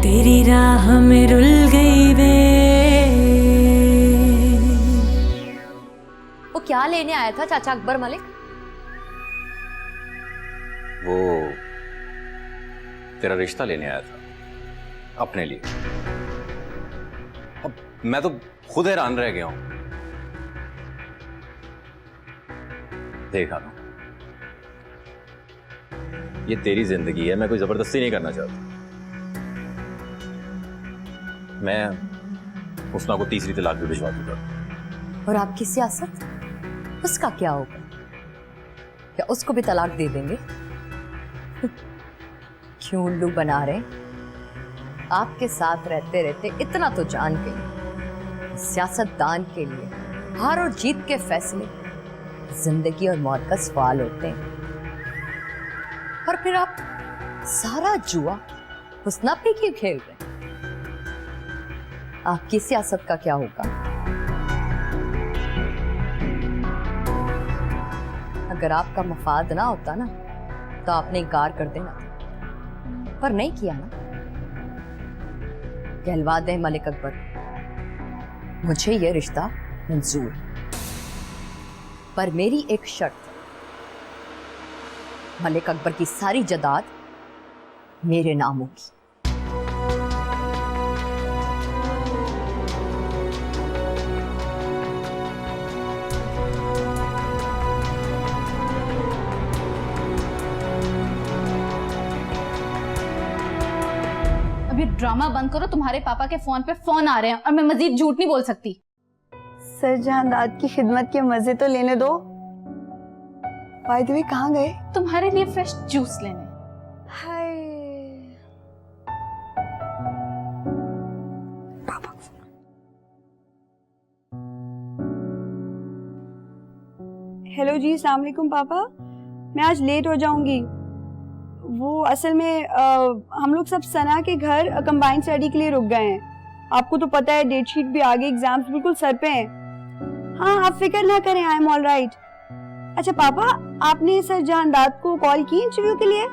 तेरी राह में रुल गई वे। वो क्या लेने आया था चाचा अकबर मलिक? वो तेरा रिश्ता लेने आया था अपने लिए। अब मैं तो खुद हैरान रह गया हूं। देखा ना, ये तेरी जिंदगी है, मैं कोई जबरदस्ती नहीं करना चाहता। मैं हुस्ना को तीसरी तलाक भी भिजवा दूंगा। और आपकी सियासत, उसका क्या होगा? क्या उसको भी तलाक दे देंगे? क्यों उल्लू बना रहे? आपके साथ रहते रहते इतना तो जान गई, सियासतदान के लिए हार और जीत के फैसले जिंदगी और मौत का सवाल होते हैं। और फिर आप सारा जुआ हुस्ना पे क्यों खेल रहे हैं? आपकी सियासत का क्या होगा? अगर आपका मफाद ना होता ना तो आपने इनकार कर देना था, पर नहीं किया ना। कहलवा दे मलिक अकबर, मुझे यह रिश्ता मंजूर है, पर मेरी एक शर्त, मलिक अकबर की सारी जायदाद मेरे नाम होगी। अभी ड्रामा बंद करो, तुम्हारे पापा के फोन पे फोन आ रहे हैं और मैं मजीद झूठ नहीं बोल सकती। सर जहांदाद की खिदमत के मजे तो लेने दो। बाय द वे कहाँ गए? तुम्हारे लिए फ्रेश जूस लेने। हाय पापा। हेलो जी, अस्सलाम वालेकुम पापा। मैं आज लेट हो जाऊंगी। वो असल में हम लोग सब सना के घर कंबाइंड स्टडी के लिए रुक गए हैं। आपको तो पता है डेट शीट भी आ गई, एग्जाम्स बिल्कुल सर पे हैं। हाँ आप फिक्र ना करें, आई एम ऑल राइट। अच्छा पापा, आपने सर जहांदाद को कॉल की इंटरव्यू के लिए?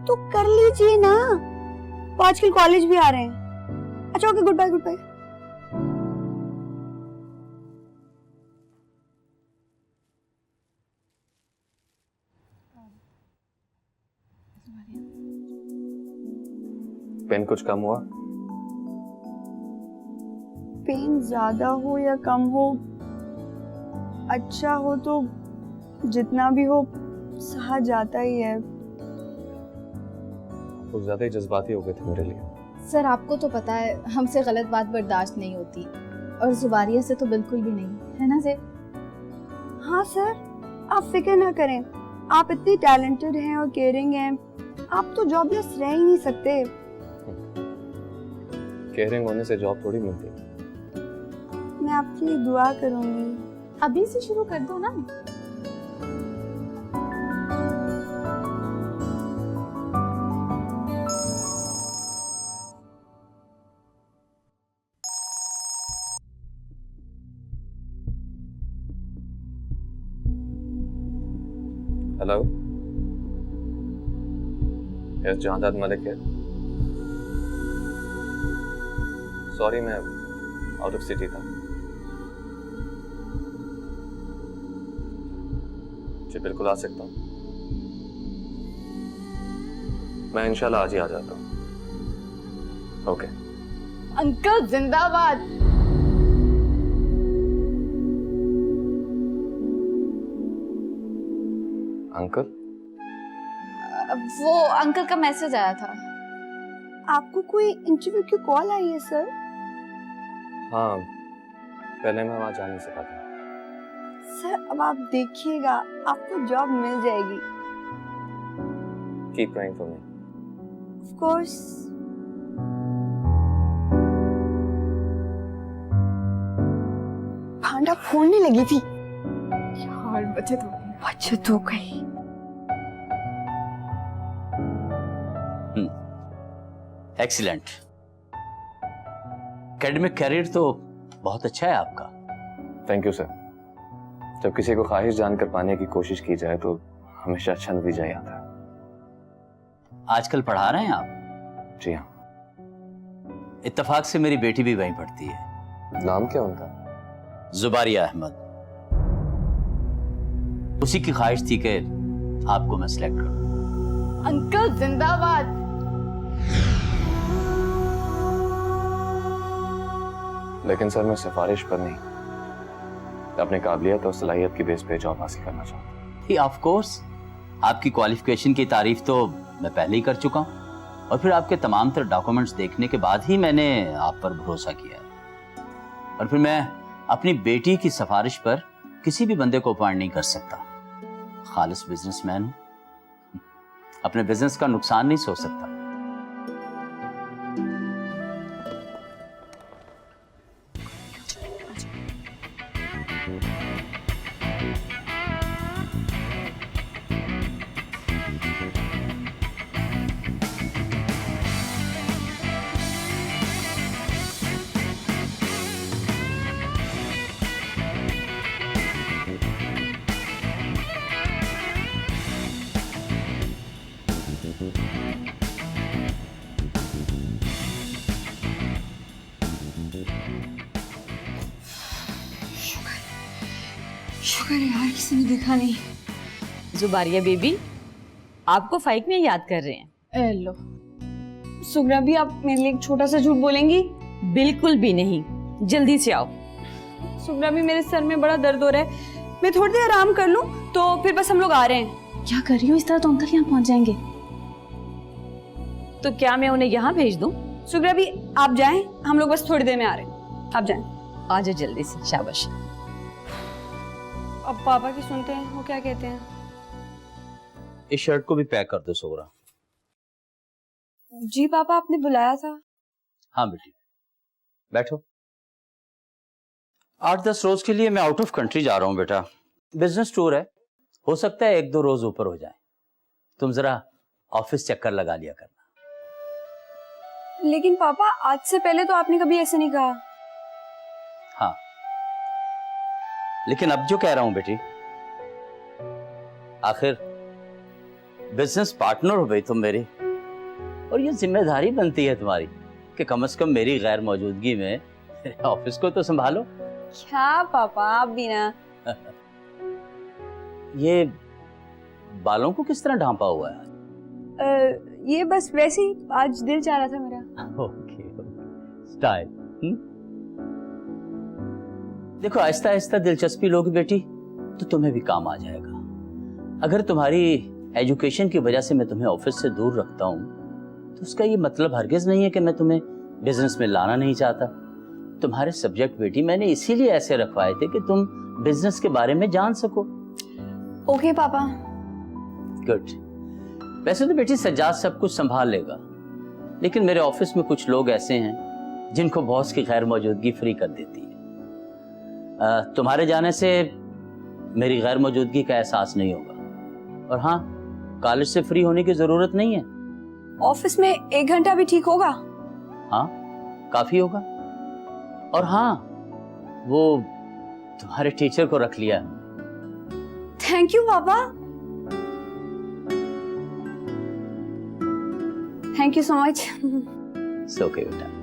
तो कर लीजिए ना, वो आजकल कॉलेज भी आ रहे हैं। अच्छा okay, good bye good bye. Pain कुछ कम हुआ? पेन ज्यादा हो या कम हो, अच्छा हो तो जितना भी हो सहा जाता ही है। कुछ ज्यादा ही जज्बाती हो गए थे मेरे लिए। सर आपको तो पता है हमसे गलत बात बर्दाश्त नहीं होती, और जुबारिया से तो बिल्कुल भी नहीं, है ना सर? हाँ सर, आप फिक्र ना करें। आप इतने टैलेंटेड हैं और केयरिंग हैं, आप तो जॉबलेस रह ही नहीं सकते। केयरिंग होने से जॉब थोड़ी मिलती। मैं आपके लिए दुआ करूंगी। अभी से शुरू कर दो ना। हेलो, यस जहांदाद मलिक है। सॉरी मैं आउट ऑफ सिटी था। जी बिल्कुल आ सकता हूँ। मैं इंशाल्लाह आज ही आ जाता हूँ। ओके। अंकल जिंदाबाद। अंकल? वो अंकल का मैसेज आया था। आपको कोई इंटरव्यू की कॉल आई है सर? हाँ, पहले मैं वहां जा नहीं सका था। सर अब आप देखिएगा, आपको जॉब मिल जाएगी। Keep praying for me. Of course. भांडा फोड़ने लगी थी यार, बचत हो गई। एक्सीलेंट। एकेडमिक कैरियर तो बहुत अच्छा है आपका। Thank you sir. जब किसी को ख्वाहिश जानकर पाने की कोशिश की जाए तो हमेशा अच्छा नतीजा ही आता है। आजकल पढ़ा रहे हैं आप? जी हाँ। इत्तेफाक से मेरी बेटी भी वहीं पढ़ती है। नाम क्या उनका? जुबारिया अहमद। उसी की ख्वाहिश थी कि आपको मैं सिलेक्ट करूं। अंकल जिंदाबाद। लेकिन सर मैं सिफारिश पर नहीं, अपने काबिलियत और सलाहियत की बेस पे जॉब हासिल करना चाहता हूँ। ऑफ कोर्स, आपकी क्वालिफिकेशन की तारीफ तो मैं पहले ही कर चुका हूँ और फिर आपके तमाम तर डॉक्यूमेंट्स देखने के बाद ही मैंने आप पर भरोसा किया है। और फिर मैं अपनी बेटी की सिफारिश पर किसी भी बंदे को अपॉइंट नहीं कर सकता। खालिस बिजनेसमैन हूं, अपने बिजनेस का नुकसान नहीं सोच सकता। शुक्र है यार किसी ने देखा नहीं। जुबारिया बेबी, आपको फाइक में याद कर रहे हैं। लो। सुगरा भी, आप मेरे लिए एक छोटा सा झूठ बोलेंगी? बिल्कुल भी नहीं, जल्दी से आओ। सुगरा भी, मेरे सर में बड़ा दर्द हो रहा है, मैं थोड़ी देर आराम कर लूं तो फिर बस हम लोग आ रहे हैं। क्या कर रही हो? इस तरह तो अंकल यहाँ पहुंच जाएंगे। तो क्या मैं उन्हें यहाँ भेज दूं? सुगरा भी, आप जाएं, हम लोग बस थोड़ी देर में आ रहे हैं, आप जाएं। आ जाओ जल्दी से, शाबाश। अब पापा की सुनते हैं, वो क्या कहते हैं? इस शर्ट को भी पैक कर दो सोगरा। जी पापा, आपने बुलाया था। हाँ बेटी, बैठो। 8-10 रोज के लिए मैं आउट ऑफ कंट्री जा रहा हूँ बेटा। बिजनेस टूर है, हो सकता है 1-2 रोज ऊपर हो जाए। तुम जरा ऑफिस चक्कर लगा लिया करना। लेकिन पापा, आज से पहले तो आपने कभी ऐसे नहीं कहा। हाँ, लेकिन अब जो कह रहा हूं बेटी, आखिर बिजनेस पार्टनर हो गई तुम मेरी, और ये जिम्मेदारी बनती है तुम्हारी कि कम से कम मेरी गैर मौजूदगी में ऑफिस को तो संभालो। क्या पापा, आप भी ना। ये बालों को किस तरह ढांपा हुआ है? ये बस वैसे ही आज दिल चाह रहा था मेरा। Okay, style. देखो, आहिस्ता आहिस्ता दिलचस्पी लोगी बेटी तो तुम्हें भी काम आ जाएगा। अगर तुम्हारी एजुकेशन की वजह से मैं तुम्हें ऑफिस से दूर रखता हूं तो उसका ये मतलब हरगिज नहीं है कि मैं तुम्हें बिजनेस में लाना नहीं चाहता। तुम्हारे सब्जेक्ट बेटी मैंने इसीलिए ऐसे रखवाए थे कि तुम बिजनेस के बारे में जान सको। ओके पापा। गुड। वैसे तो बेटी सज्जाद सब कुछ संभाल लेगा, लेकिन मेरे ऑफिस में कुछ लोग ऐसे हैं जिनको बॉस की गैर मौजूदगी फ्री कर देती है। तुम्हारे जाने से मेरी गैर मौजूदगी का एहसास नहीं होगा। और हाँ, कॉलेज से फ्री होने की जरूरत नहीं है। ऑफिस में 1 घंटा भी ठीक होगा? हाँ, काफी होगा। और हाँ, वो तुम्हारे टीचर को रख लिया। थैंक यू पापा, thank you so much. Okay बेटा।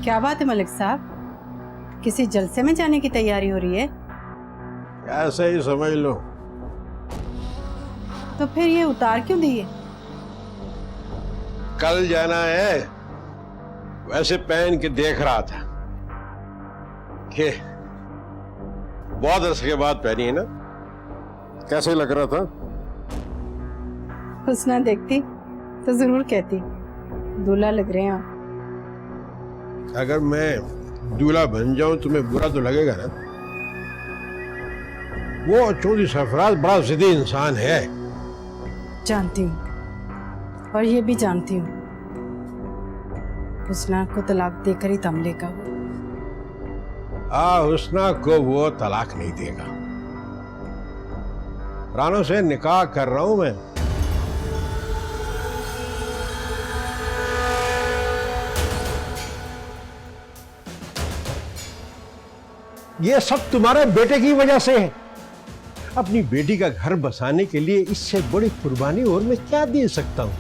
क्या बात है मलिक साहब, किसी जलसे में जाने की तैयारी हो रही है? ऐसे ही समझ लो। तो फिर ये उतार क्यों दिए? कल जाना है, वैसे पहन के देख रहा था कि बहुत अरसे के बाद पहनी है ना, कैसे लग रहा था। हुस्ना देखती तो जरूर कहती दूल्हा लग रहे हैं आप। अगर मैं दूल्हा बन जाऊं तुम्हें बुरा तो लगेगा ना। वो चौधरी सरफराज बड़ा जिद्दी इंसान है। जानती हूँ, और ये भी जानती हूँ हुस्ना को तलाक देकर ही दम लेगा वो। हुस्ना को वो तलाक नहीं देगा। रानो से निकाह कर रहा हूं मैं। ये सब तुम्हारे बेटे की वजह से है। अपनी बेटी का घर बसाने के लिए इससे बड़ी कुर्बानी और मैं क्या दे सकता हूं?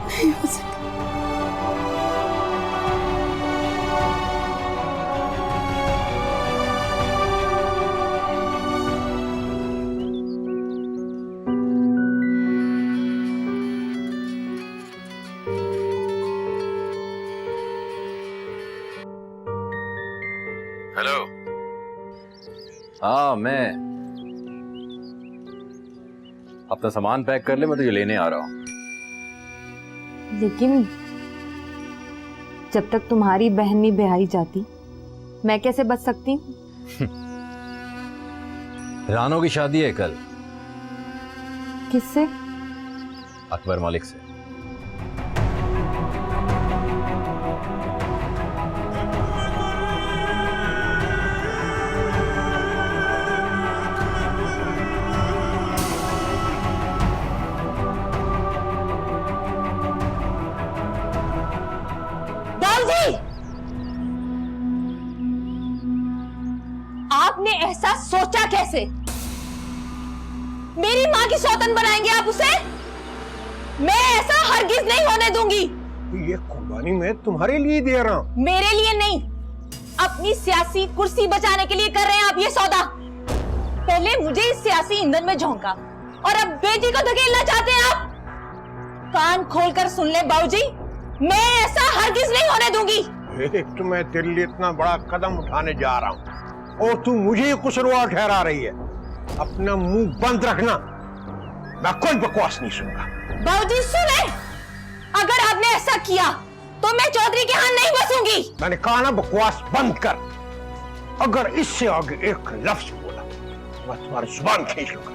नहीं हो सकता। हेलो। हाँ, मैं अपना सामान पैक कर ले, मैं तुझे लेने आ रहा हूँ। लेकिन जब तक तुम्हारी बहन नहीं ब्याही जाती, मैं कैसे बच सकती हूँ? रानो की शादी है कल। किससे? अकबर मलिक से। आपने ऐसा सोचा कैसे? मेरी माँ की सौतन बनाएंगे आप उसे? मैं ऐसा हरगिज नहीं होने दूंगी। ये कुर्बानी मैं तुम्हारे लिए दे रहा हूँ। मेरे लिए नहीं, अपनी सियासी कुर्सी बचाने के लिए कर रहे हैं आप ये सौदा। पहले मुझे इस सियासी ईंधन में झोंका और अब बेटी को धकेलना चाहते हैं आप। कान खोलकर सुन ले बाबूजी, मैं ऐसा हरगिज नहीं होने दूंगी। एक तो मैं तेरे लिए इतना बड़ा कदम उठाने जा रहा हूँ और तू मुझे कसूरवार ठहरा रही है। अपना मुंह बंद रखना, मैं कोई बकवास नहीं सुनूंगा। बाबूजी सुने, अगर आपने ऐसा किया तो मैं चौधरी के यहाँ नहीं बसूंगी। मैंने कहा ना बकवास बंद कर। अगर इससे आगे एक लफ्ज बोला मैं तुम्हारी जुबान खींच लूंगा।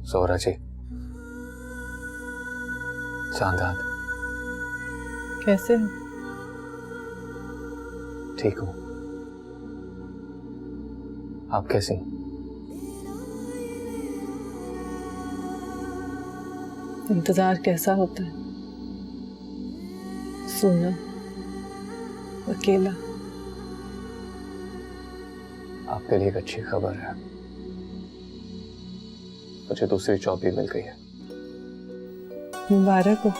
सोहरा जी, चांदाद कैसे हो? ठीक हूँ, आप कैसी हैं? इंतजार कैसा होता है? सोना, अकेला। आपके लिए एक अच्छी खबर है, मुझे दूसरी जॉब भी मिल गई है। मुबारक हो।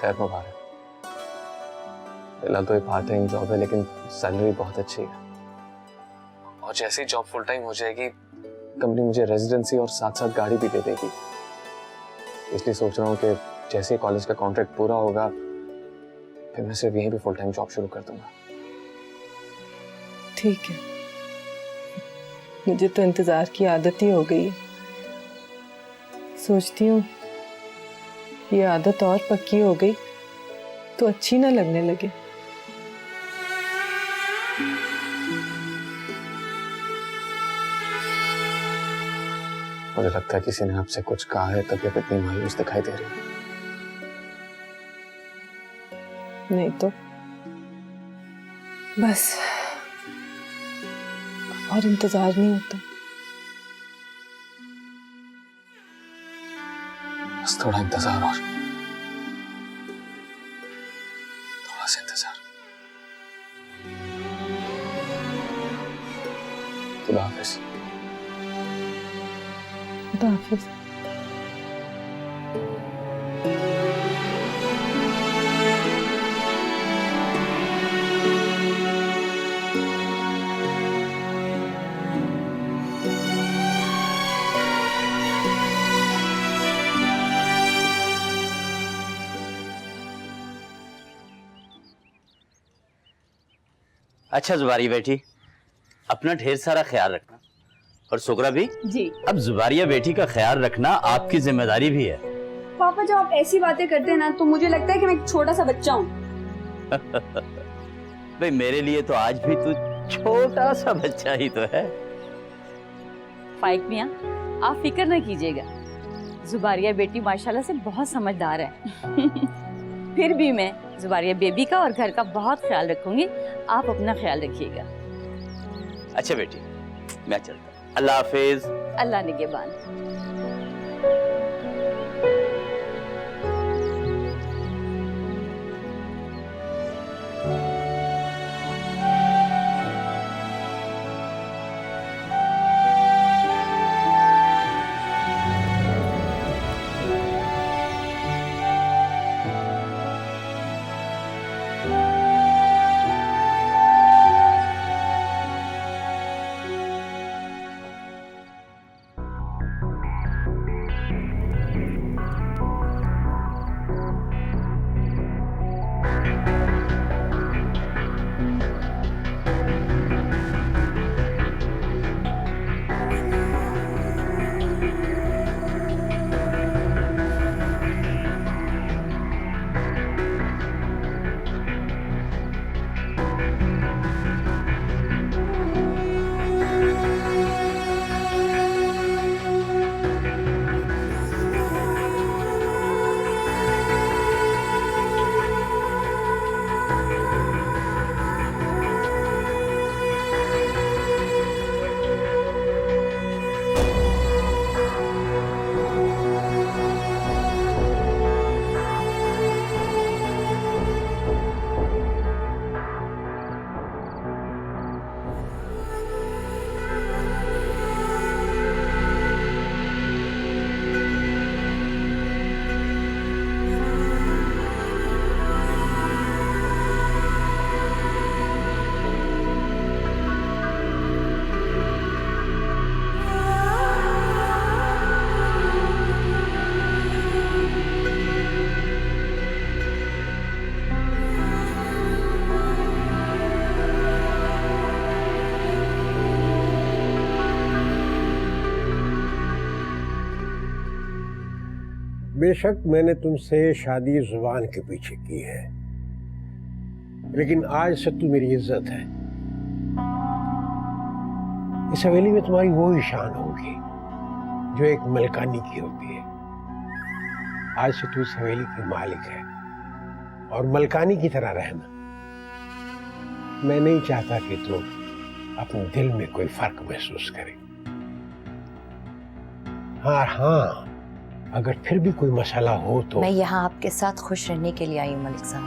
खैर मुबारक। फिलहाल तो ये पार्ट टाइम जॉब है लेकिन सैलरी बहुत अच्छी है, और जैसे ही जॉब फुल टाइम हो जाएगी कंपनी मुझे रेजिडेंसी और साथ साथ गाड़ी भी दे देगी। इसलिए सोच रहा हूँ कि जैसे ही कॉलेज का कॉन्ट्रैक्ट पूरा होगा फिर मैं सिर्फ यहीं पे फुल टाइम जॉब शुरू कर दूंगा। ठीक है, मुझे तो इंतजार की आदत ही हो गई है। सोचती हूँ ये आदत और पक्की हो गई तो अच्छी ना लगने लगे। मुझे लगता है किसी ने आपसे कुछ कहा है तभी आप इतनी मायूस दिखाई दे रही है। नहीं तो बस और इंतजार नहीं होता। बस थोड़ा इंतजार और थोड़ा सा इंतजार। खुदा हाफिज। खुदा हाफिज। अच्छा जुबारिया बेटी, अपना ढेर सारा ख्याल रखना। और सुगरा भी जी। अब जुबारिया बेटी का ख्याल रखना आपकी जिम्मेदारी भी है। पापा जब आप ऐसी बातें करते हैं ना तो मुझे लगता है कि मैं एक छोटा सा बच्चा हूँ। भाई मेरे लिए तो आज भी तू छोटा सा बच्चा ही तो है। फाइक मियाँ, आप फिक्र न कीजिएगा, जुबारिया बेटी माशाल्लाह से बहुत समझदार है। फिर भी मैं जुबारिया बेबी का और घर का बहुत ख्याल रखूंगी, आप अपना ख्याल रखिएगा। अच्छा बेटी, मैं चलता हूँ। अल्लाह हाफिज। अल्लाह निगहबान। बेशक मैंने तुमसे शादी जुबान के पीछे की है, लेकिन आज से तू मेरी इज्जत है। इस हवेली में तुम्हारी वो ही शान होगी जो एक मलकानी की होती है। आज से तू इस हवेली की मालिक है और मलकानी की तरह रहना। मैं नहीं चाहता कि तू अपने दिल में कोई फर्क महसूस करे। हाँ, अगर फिर भी कोई मसला हो तो। मैं यहाँ आपके साथ खुश रहने के लिए आई हूँ मलिक साहब।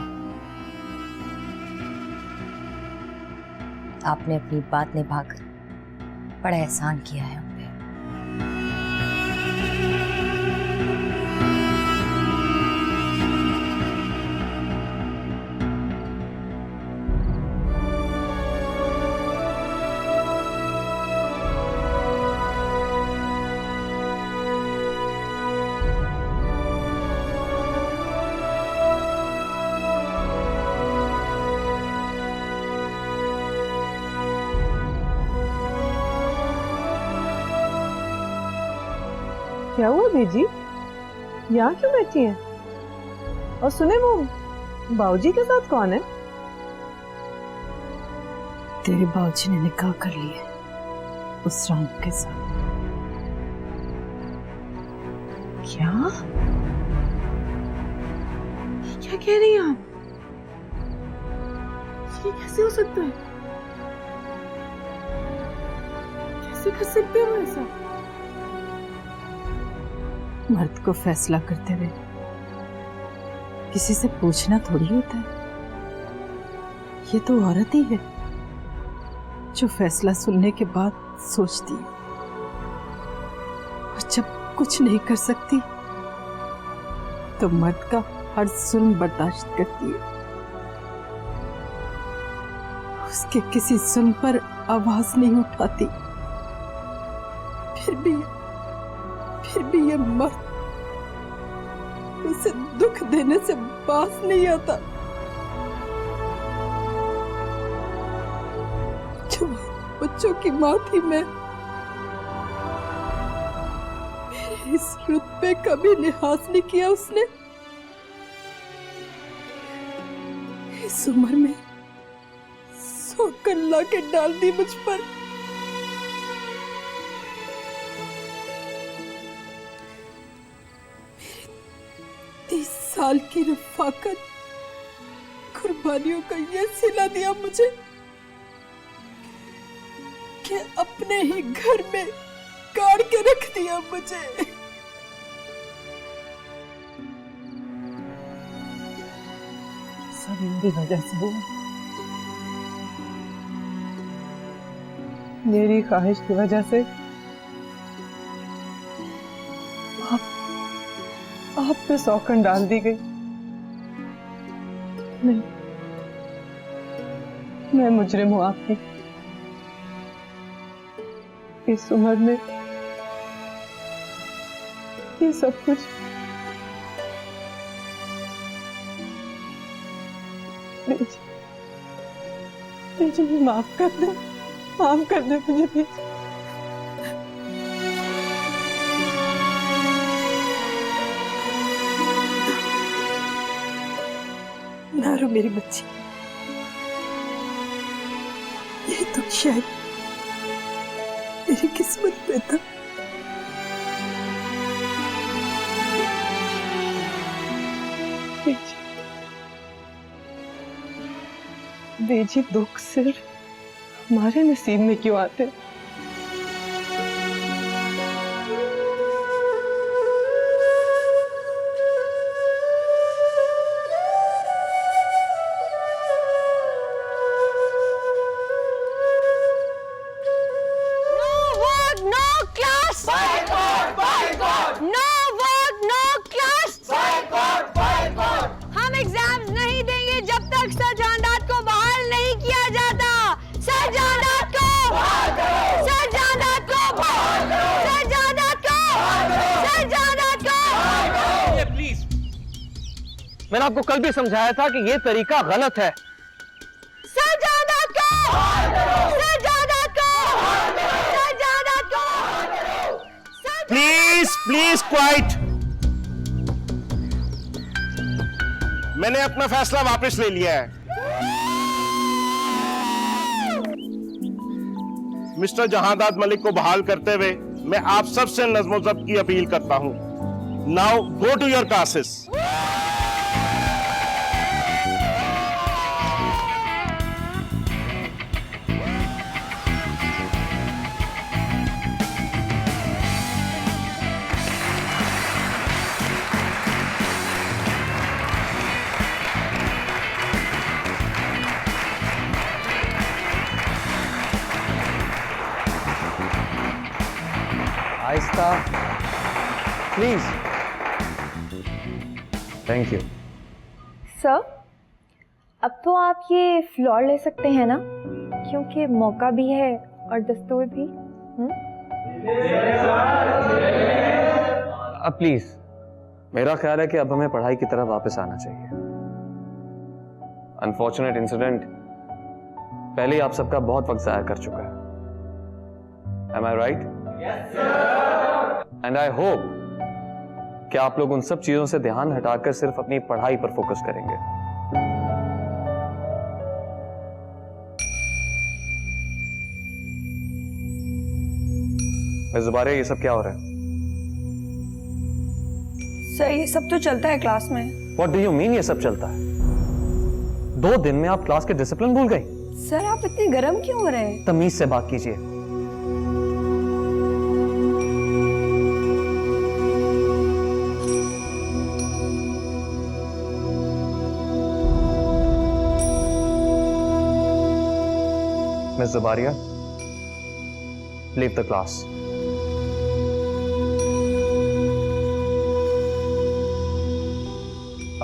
आपने अपनी बात निभाकर बड़ा एहसान किया है हम पे। क्या हुआ बीजी, यहाँ क्यों बैठी हैं? और सुने, वो बाऊजी के साथ कौन है? तेरे बाऊजी ने निकाह कर लिया उस राम के साथ। क्या क्या कह रही हैं आप? ये कैसे हो सकता है? कैसे कर सकते हो ऐसा? मर्द को फैसला करते हुए किसी से पूछना थोड़ी होता है। ये तो औरत ही है जो फैसला सुनने के बाद सोचती है, और जब कुछ नहीं कर सकती तो मर्द का हर जुल्म बर्दाश्त करती है। उसके किसी जुल्म पर आवाज नहीं उठाती। फिर भी ये मर्द उसे दुख देने से बाज नहीं आता। बच्चों की माँ थी मैं। मेरे इस रुतबे का भी लिहाज नहीं किया उसने। इस उम्र में 100 कल्ला के डाल दी मुझ पर। मेरी 30 साल की रफाकत, कुर्बानियों का ये सिला दिया मुझे कि अपने ही घर में गाड़ के रख दिया मुझे। सब मेरी वजह से हुआ। मेरी ख्वाहिश की वजह से आप पे सौकन डाल दी गई। मैं मुजरिम हूं आपकी। इस उम्र में ये सब कुछ मुझे माफ कर दे मुझे प्लीज। ना रो मेरी बच्ची, ये तो शायद मेरी किस्मत में था। बेजी दुख सिर्फ हमारे नसीब में क्यों आते? मैंने आपको कल भी समझाया था कि ये तरीका गलत है। Please please quite. मैंने अपना फैसला वापस ले लिया है। मिस्टर जहांदाद मलिक को बहाल करते हुए मैं आप सबसे नज़्म ज़ब्त की अपील करता हूं। Now go to your classes. आहिस्ता प्लीज। Thank you. सर, अब तो आप ये फ्लोर ले सकते हैं ना, क्योंकि मौका भी है और दस्तूर भी। अब प्लीज, मेरा ख्याल है कि अब हमें पढ़ाई की तरफ वापस आना चाहिए। अनफॉर्चुनेट इंसिडेंट पहले ही आप सबका बहुत वक्त जाया कर चुका है। Am I right? Yes, sir. And I hope कि आप लोग उन सब चीजों से ध्यान हटाकर सिर्फ अपनी पढ़ाई पर फोकस करेंगे। ज़ुबारिया, ये सब क्या हो रहा है? सर, ये सब तो चलता है क्लास में। What do you mean ये सब चलता है? 2 दिन में आप क्लास के डिसिप्लिन भूल गई? सर, आप इतने गर्म क्यों हो रहे हैं? तमीज से बात कीजिए। Miss Zubaria, leave the class.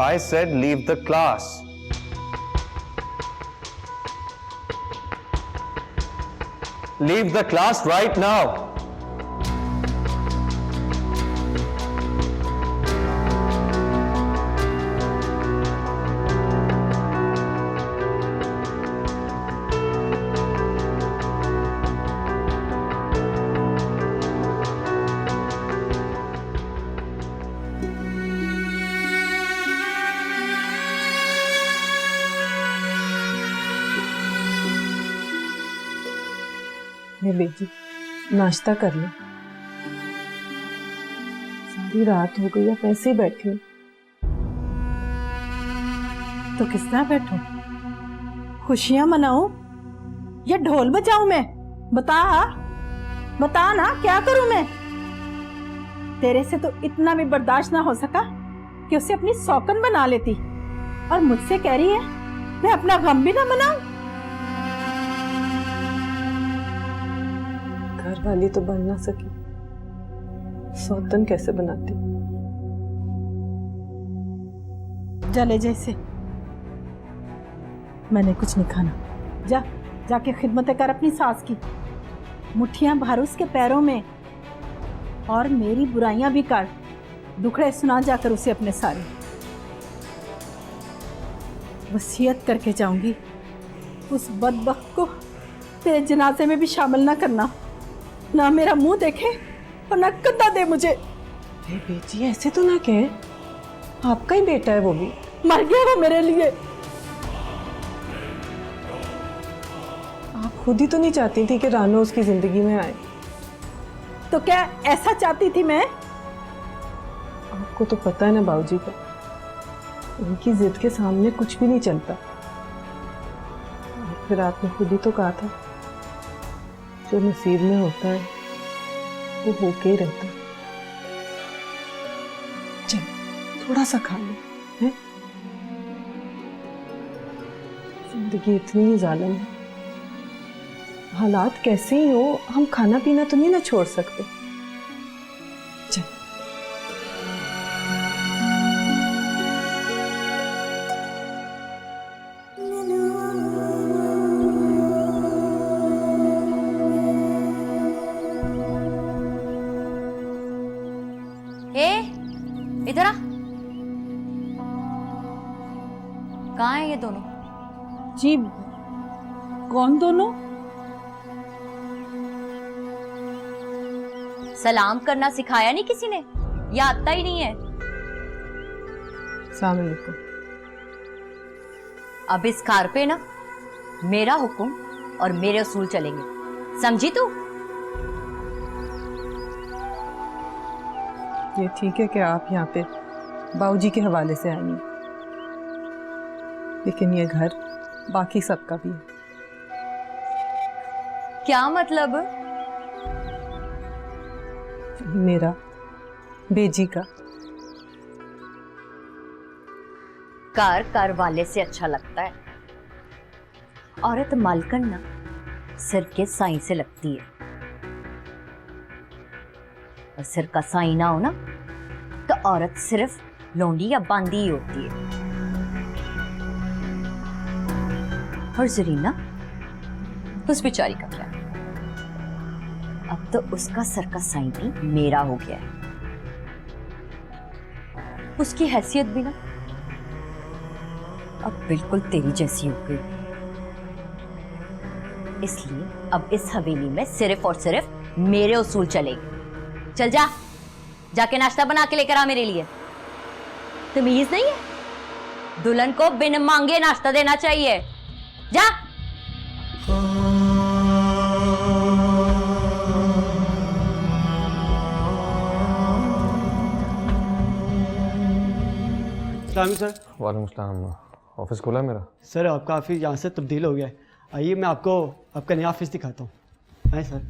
I said leave the class. Leave the class right now. है बेटी, नाश्ता कर लो। सारी रात हो गई, अब ऐसे ही बैठी हूँ। तो किस तरह बैठूं? खुशियां मनाऊं या ढोल बजाऊं मैं? बता ना, क्या करूं मैं? तेरे से तो इतना भी बर्दाश्त ना हो सका कि उसे अपनी सौकन बना लेती, और मुझसे कह रही है मैं अपना गम भी ना मनाऊं। घर वाली तो बन ना सकी, सौतन कैसे बनाती? जले जैसे। मैंने कुछ नहीं खाना। जाके खिदमतें कर अपनी सास की, मुट्ठियां भर उसके पैरों में, और मेरी बुराइयां भी कर, दुखड़े सुना जाकर उसे अपने सारे। वसीयत करके जाऊंगी, उस बदबख्त को तेरे जनाजे में भी शामिल ना करना, ना मेरा मुंह देखे और ना कंधा दे मुझे। बेटी ऐसे तो ना कहे, आपका ही बेटा है, वो भी मर गया वो मेरे लिए। आप खुद ही तो नहीं चाहती थी कि रानो उसकी जिंदगी में आए? तो क्या ऐसा चाहती थी मैं? आपको तो पता है ना बाबूजी का, उनकी जिद के सामने कुछ भी नहीं चलता। और फिर आपने खुद ही तो कहा था, जो नसीब में होता है वो होके ही रहता है। चल थोड़ा सा खा लो, है? जिंदगी इतनी ही जालिम है, हालात कैसे ही हो, हम खाना पीना तो नहीं ना छोड़ सकते। चल। इधर आ। कहाँ है ये दोनों? जी कौन दोनों? सलाम करना सिखाया नहीं किसी ने, या आता ही नहीं है? अस्सलाम वालेकुम। अब इस कार पे ना मेरा हुक्म और मेरे उसूल चलेंगे, समझी तू? ये ठीक है कि आप यहाँ पे बाबूजी के हवाले से आई हैं, लेकिन ये घर बाकी सबका भी है। क्या मतलब? मेरा, बेजी का। कार वाले से अच्छा लगता है। औरत मालकन ना सिर के साई से लगती है, और सिर का साई ना हो ना तो औरत सिर्फ लौंडी या बांदी ही होती है। और जरीना, उस बेचारी का क्या? अब तो उसका सर का साई भी मेरा हो गया है। उसकी हैसियत भी ना अब बिल्कुल तेरी जैसी हो गई। इसलिए अब इस हवेली में सिर्फ और सिर्फ मेरे उसूल चलेंगे। चल जा, जाके नाश्ता बना के लेकर आ मेरे लिए। तमीज नहीं है? दुल्हन को बिन मांगे नाश्ता देना चाहिए। जा। सर। वालेकुम सलाम। ऑफिस खुला है मेरा? सर आपका ऑफिस यहाँ से तब्दील हो गया है। आइए मैं आपको आपका नया ऑफिस दिखाता हूँ। आइए सर।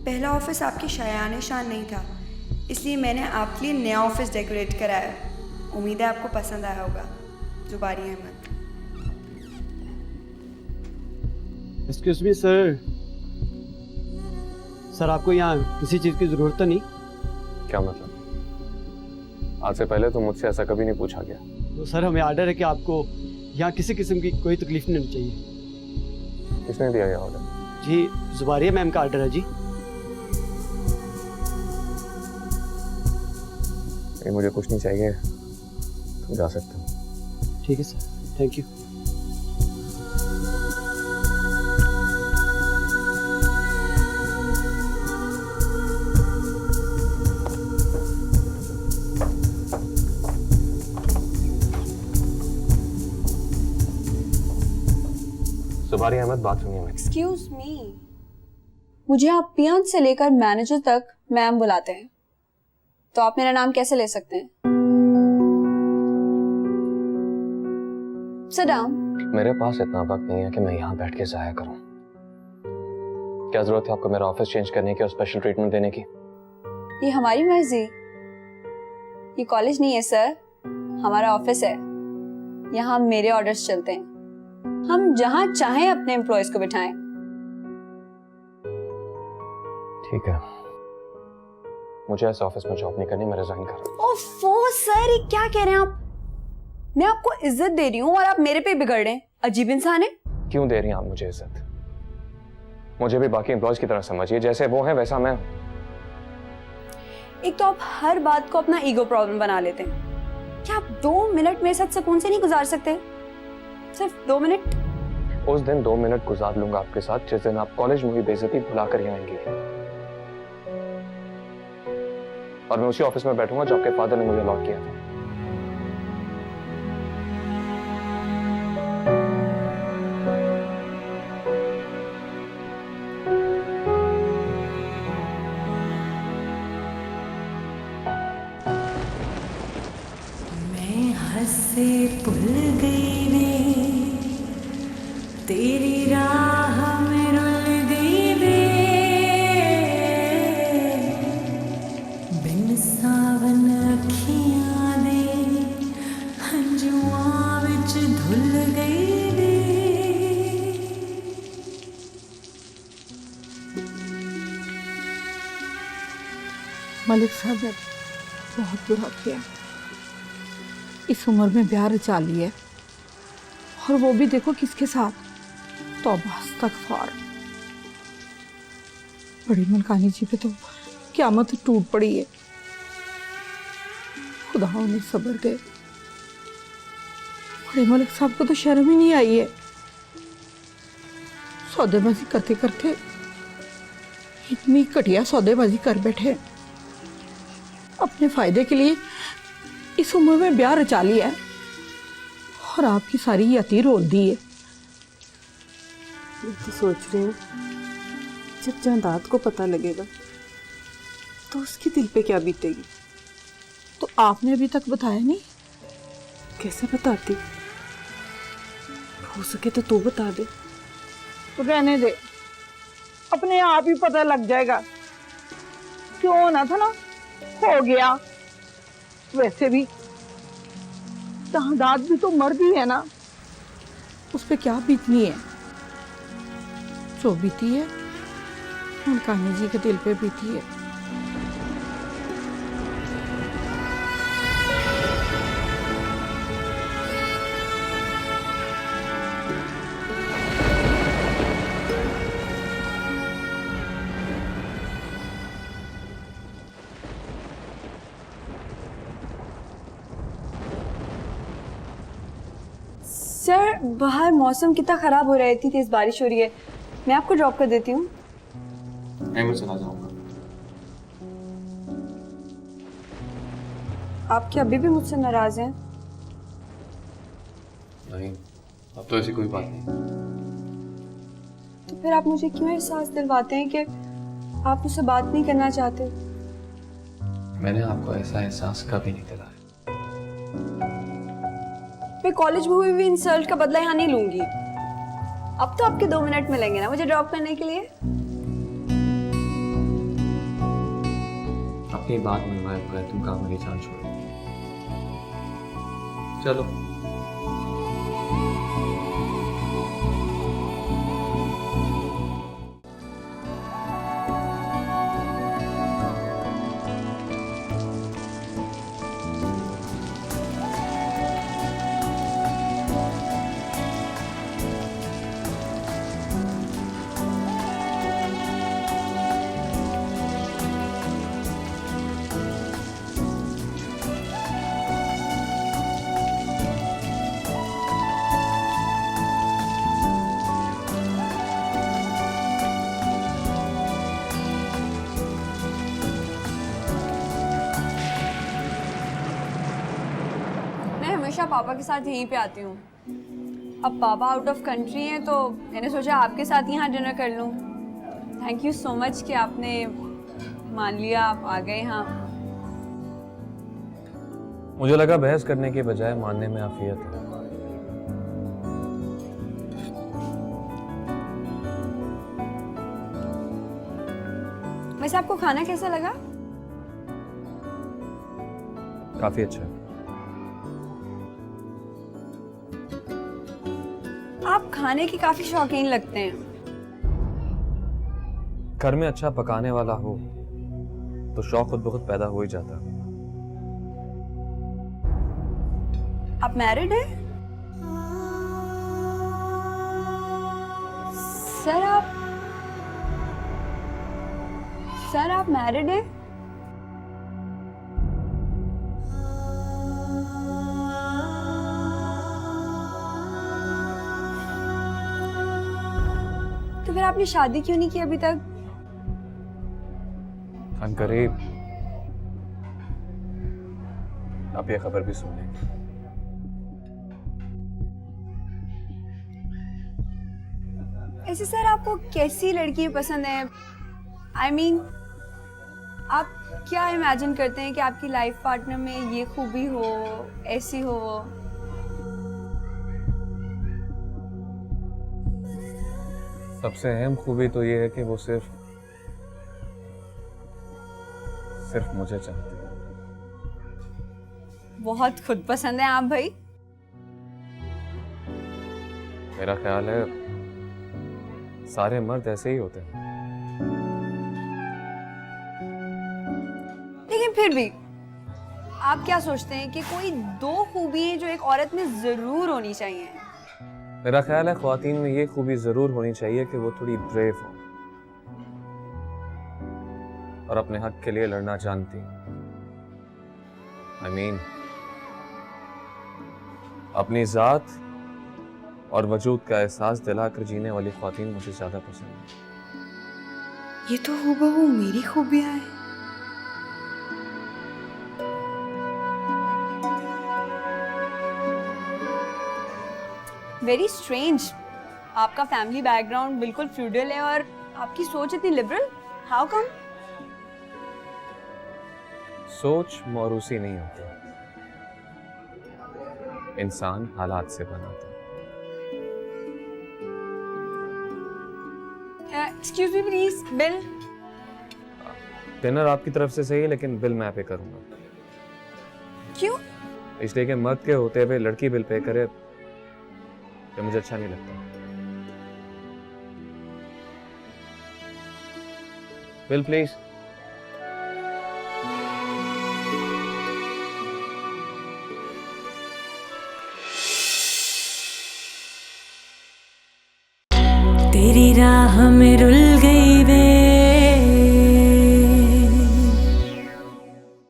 पहला ऑफिस आपकी शायान शान नहीं था, इसलिए मैंने आपके लिए नया ऑफिस डेकोरेट कराया। उम्मीद है आपको पसंद आया होगा। Zubari Ahmad. Excuse me sir. Sir आपको यहाँ किसी चीज़ की ज़रूरत तो नहीं? क्या मतलब? आज से पहले तो मुझसे ऐसा कभी नहीं पूछा गया। तो सर हमें ऑर्डर है कि आपको यहाँ किसी किस्म की कोई तकलीफ नहीं होनी चाहिए। किसने दिया ये ऑर्डर? जी जुबारिया मैम का ऑर्डर है जी। नहीं, मुझे कुछ नहीं चाहिए, तुम जा सकते हो। ठीक है सर, थैंक यू। सुबारी अहमद, बात सुनिए मेरी। एक्सक्यूज मी, मुझे आप पियन से लेकर मैनेजर तक मैम बुलाते हैं, तो आप मेरा नाम कैसे ले सकते हैं? Sit down. मेरे पास इतना वक्त नहीं है कि मैं यहाँ बैठ के जाया करूँ। क्या जरूरत है आपको मेरा ऑफिस चेंज करने की और स्पेशल ट्रीटमेंट देने की? ये हमारी मर्जी, ये कॉलेज नहीं है सर, हमारा ऑफिस है। यहाँ मेरे ऑर्डर्स चलते हैं, हम जहाँ चाहें अपने एम्प्लॉयज को बिठाएं। ठीक है, मुझे इस ऑफिस में जॉब नहीं करनी, मैं रिजाइन कर रहा हूं। ओफो सर, ये क्या कह रहे हैं आप? मैं आपको इज्जत दे रही हूँ और आप मेरे पे बिगड़ रहे हैं। अजीब इंसान है। क्यों दे रही हैं आप मुझे इज्जत? मुझे भी बाकी एम्प्लॉयज की तरह समझिए, जैसे वो है वैसा मैं हूं। एक तो आप हर बात को अपना ईगो प्रॉब्लम बना लेते हैं। क्या आप 2 मिनट मेरे साथ सुकून से नहीं गुजार सकते? सिर्फ 2 मिनट? उस दिन 2 मिनट गुजार लूंगा आपके साथ जिस दिन आप कॉलेज में हुई बेइज्जती भुला कर यहाँ आएंगी, और मैं उसी ऑफिस में बैठूंगा जो आपके फादर ने मुझे अलॉट किया था। मैं हंसे भूल गई ने, तेरी राह में रुल गई वे, बिन सावन अखियां दे हंजुआं विच धुल गई वे। मलिक साहब ने बहुत बुरा किया, इस उम्र में ब्याह रचा लिया, और वो भी देखो किसके साथ। तौबा इस्तगफार। बड़ी मनकानी जी पे तो क़यामत टूट पड़ी है। खुदा उन्हें सब्र दे। बड़े मलिक साहब को तो शर्म ही नहीं आई है, सौदेबाजी करते करते इतनी घटिया सौदेबाजी कर बैठे। अपने फायदे के लिए इस उम्र में ब्याह रचा लिया है, और आपकी सारी यती रोल दी है। मैं तो सोच रही हूँ जब जायदाद को पता लगेगा तो उसके दिल पे क्या बीतेगी। तो आपने अभी तक बताया नहीं? कैसे बताती? हो सके तो तू बता दे। तो रहने दे, अपने आप ही पता लग जाएगा। क्यों होना था ना, हो गया। वैसे भी जायदाद भी तो मर्द ही है ना, उस पे क्या बीतनी है? जो बीती है मनकानी जी के दिल पे बीती है। सर, बाहर मौसम कितना खराब हो रहा है, इतनी तेज बारिश हो रही है। मैं आपको ड्रॉप कर देती हूँ। मैं चला जाऊंगा। आप क्या अभी भी मुझसे नाराज हैं? नहीं, अब तो ऐसी कोई बात नहीं। तो फिर आप मुझे क्यों एहसास दिलवाते हैं कि आप मुझसे बात नहीं करना चाहते? मैंने आपको ऐसा एहसास कभी नहीं दिलाया। मैं कॉलेज में हुई हुई इंसल्ट का बदला यहाँ नहीं लूंगी। अब तो आपके 2 मिनट मिलेंगे ना मुझे ड्रॉप करने के लिए? अपनी बात मनवाए बगैर तुम काम मेरी जान छोड़ो। चलो। हमेशा पापा के साथ यहीं पे आती हूँ। अब पापा आउट ऑफ कंट्री हैं तो मैंने सोचा आपके साथ यहाँ डिनर कर लूँ। थैंक यू सो मच कि आपने मान लिया, आप आ गए यहाँ। मुझे लगा बहस करने के बजाय मानने में आफियत है। वैसे आपको खाना कैसा लगा? काफी अच्छा। आप खाने के काफी शौकीन लगते हैं। घर में अच्छा पकाने वाला हो तो शौक खुद ब खुद पैदा हो ही जाता है। आप मैरिड हैं? सर आप मैरिड हैं? तो फिर आपने शादी क्यों नहीं की अभी तक? हम करीब आप ये खबर भी सुन लेंगे। ऐसे सर आपको कैसी लड़की पसंद है? I mean, आप क्या इमेजिन करते हैं कि आपकी लाइफ पार्टनर में ये खूबी हो, ऐसी हो? सबसे अहम खूबी तो ये है कि वो सिर्फ मुझे चाहती है। बहुत खुद पसंद है आप भाई। मेरा ख्याल है सारे मर्द ऐसे ही होते हैं। लेकिन फिर भी आप क्या सोचते हैं कि कोई दो खूबी है जो एक औरत में जरूर होनी चाहिए? मेरा ख्याल है ख्वातीन में ये खूबी जरूर होनी चाहिए कि वो थोड़ी ब्रेव हो और अपने हक के लिए लड़ना जानती। I mean, अपनी जात और वजूद का एहसास दिलाकर जीने वाली ख्वातीन मुझे ज्यादा पसंद है। ये तो हूबहू मेरी खूबियां हैं। वेरी स्ट्रेंज, आपका फैमिली बैकग्राउंड बिल्कुल फ्यूडल है और आपकी सोच इतनी लिबरल। How come? सोच मौरूसी नहीं होती, इंसान हालात से बनाता है। Excuse me please, bill. Dinner आपकी तरफ से सही है लेकिन बिल मैं पे करूंगा। क्यों? इसलिए कि मर्द के होते हुए लड़की बिल पे करे ये मुझे अच्छा नहीं लगता। Bill please. तेरी राह में रुल